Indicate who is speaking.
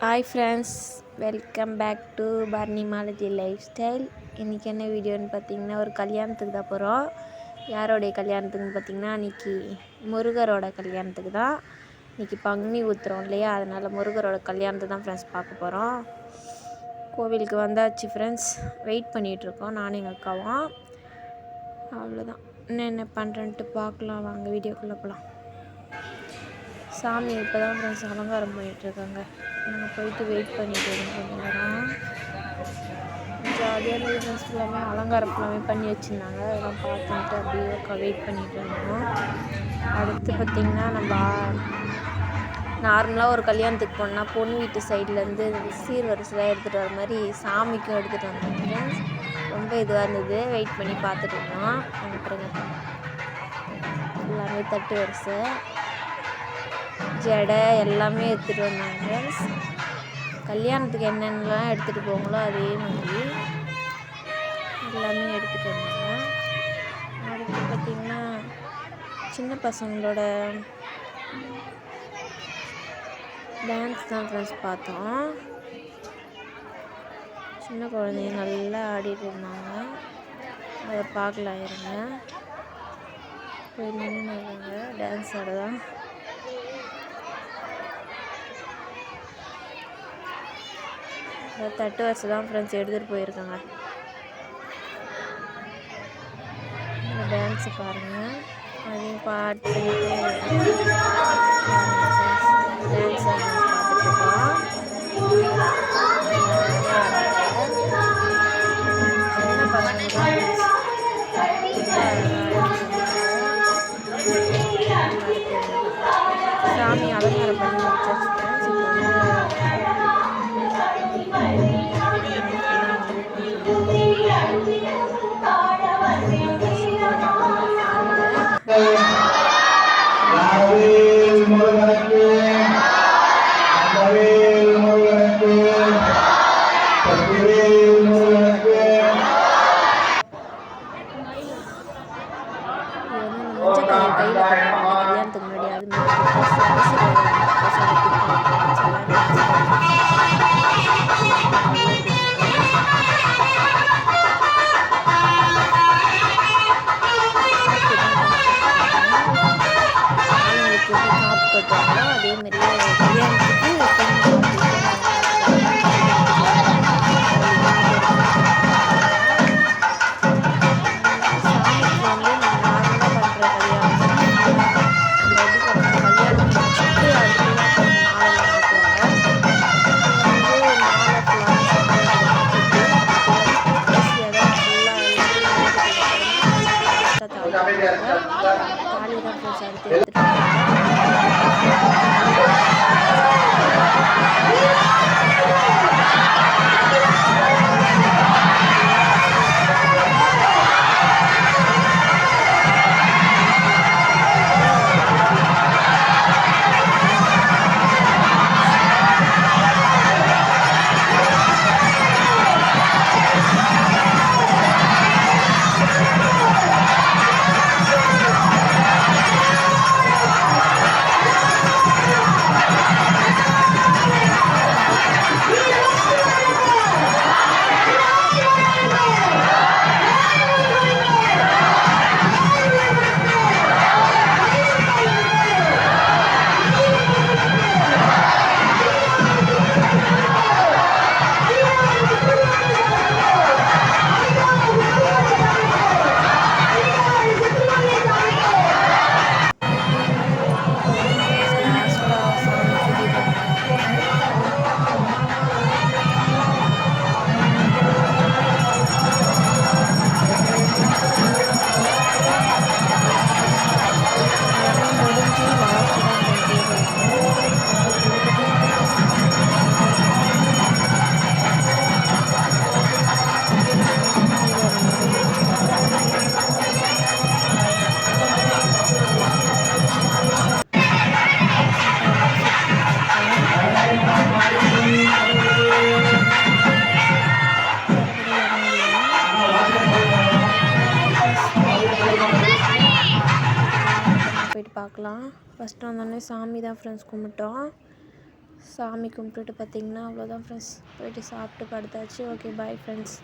Speaker 1: Hi friends, welcome back to Barni Malathi lifestyle. இன்றைக்கி என்ன வீடியோன்னு பார்த்தீங்கன்னா, ஒரு கல்யாணத்துக்கு தான் போகிறோம். யாரோடைய கல்யாணத்துக்குன்னு பார்த்தீங்கன்னா, இன்றைக்கி முருகரோட கல்யாணத்துக்கு தான். இன்றைக்கி பங்குனி ஊற்றுறோம் இல்லையா, அதனால் முருகரோட கல்யாணத்தை தான் ஃப்ரெண்ட்ஸ் பார்க்க போகிறோம். கோவிலுக்கு வந்தாச்சு ஃப்ரெண்ட்ஸ், வெயிட் பண்ணிகிட்ருக்கோம் நானும் எங்கள் அக்காவும். அவ்வளோதான், என்ன பண்ணுறேன்ட்டு பார்க்கலாம் வாங்க, வீடியோக்குள்ளே போகலாம். சாமி இப்போ தான் ஃப்ரெண்ட்ஸ் அலங்காரம் பண்ணிகிட்ருக்காங்க. நாங்கள் போயிட்டு வெயிட் பண்ணிட்டு இருக்கோம் கொஞ்சம் நேரம். ஜாலியாக ஃப்ரெண்ட்ஸ் ஃபுல்லாமே அலங்காரம் ஃபுல்லாமே பண்ணி வச்சுருந்தாங்க. அதெல்லாம் பார்த்துட்டு அப்படியே வெயிட் பண்ணிட்டு இருந்தோம். அடுத்து பார்த்திங்கன்னா, நம்ம நார்மலாக ஒரு கல்யாணத்துக்கு போனால் பொண்ணு வீட்டு சைட்லேருந்து சீர்வரிசைலாம் எடுத்துகிட்டு வர மாதிரி சாமிக்கும் எடுத்துகிட்டு வந்தோம் ஃப்ரெண்ட்ஸ். ரொம்ப இதுவாக இருந்தது, வெயிட் பண்ணி பார்த்துட்டு இருந்தோம். அனுப்புறேங்க எல்லாமே தட்டு வரிசை ஜடை எல்லாமே எடுத்துகிட்டு வந்தாங்க ஃப்ரெண்ட்ஸ். கல்யாணத்துக்கு என்னென்னலாம் எடுத்துகிட்டு போங்களோ அதே மாதிரி எல்லாமே எடுத்துகிட்டு வந்தாங்க. அடுத்து பார்த்திங்கன்னா, சின்ன பசங்களோட டான்ஸ் தான் ஃப்ரெண்ட்ஸ் பார்த்தோம். சின்ன குழந்தைங்க நல்லா ஆடிட்டு இருந்தாங்க, அதை பார்க்கலாம் இருங்க. போய் நின்று டான்ஸ் ஆடதான். தட்டு வரிசை தான் ஃப்ரெண்ட்ஸ் எடுத்துகிட்டு போயிருக்காங்க. டான்ஸு பாருங்கள், அதையும் பாட்டு டான்ஸ் பார்த்துட்ருக்கோம். சின்ன பசங்க சாமி அலங்காரம் பண்ணி முடிச்சாச்சு ஃப்ரெண்ட்ஸ். கையில் கல்யாணத்துக்கு முன்னாடி அது கட்டுவாங்களோ அதே மாதிரியே கல்யாணத்துக்கு தாலி தான் போச்சு அடுத்து எடுத்துட்டு போயிட்டு பார்க்கலாம். ஃபஸ்ட்டு வந்தோடனே சாமி தான் ஃப்ரெண்ட்ஸ் கும்பிட்டோம். சாமி கும்பிட்டுட்டு பார்த்திங்கன்னா அவ்வளோதான் ஃப்ரெண்ட்ஸ், போயிட்டு சாப்பிட்டு படுத்தாச்சு. Okay bye friends.